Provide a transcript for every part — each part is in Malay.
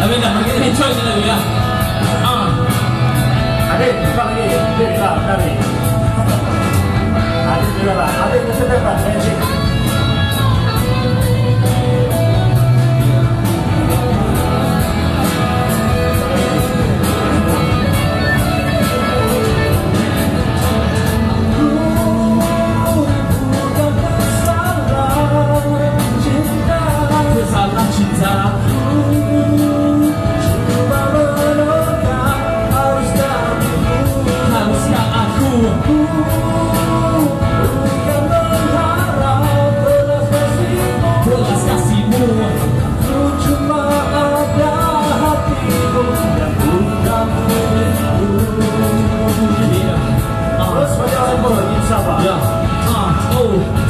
Tapi dah makin enjoy je lagi lah. Adik, buka lagi. Adik, tak, tadi. Adik juga lah. Adik, mesti dapat. Magic.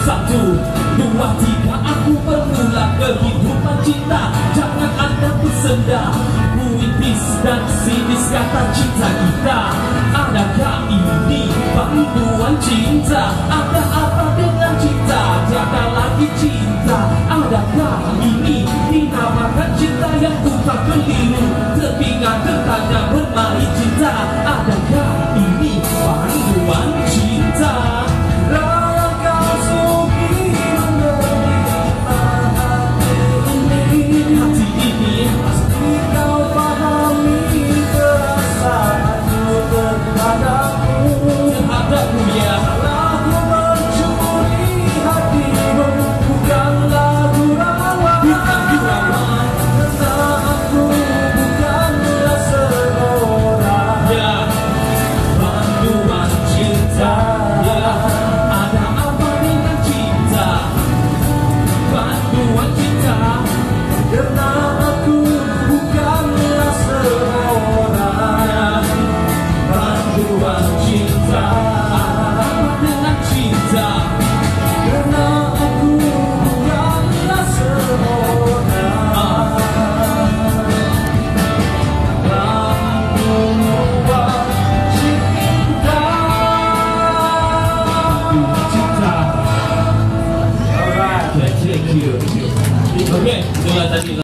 Satu, dua, tiga, aku bermula kehidupan cinta. Jangan ada bersenda, puitis dan sinis kata cinta kita. Adakah ini bantuan cinta? Ada apa dengan cinta? Tiada lagi cinta. Adakah ini dinamakan cinta yang bukan keliru? Terpingat tertanya bermain cinta. Adakah ini bantuan cinta?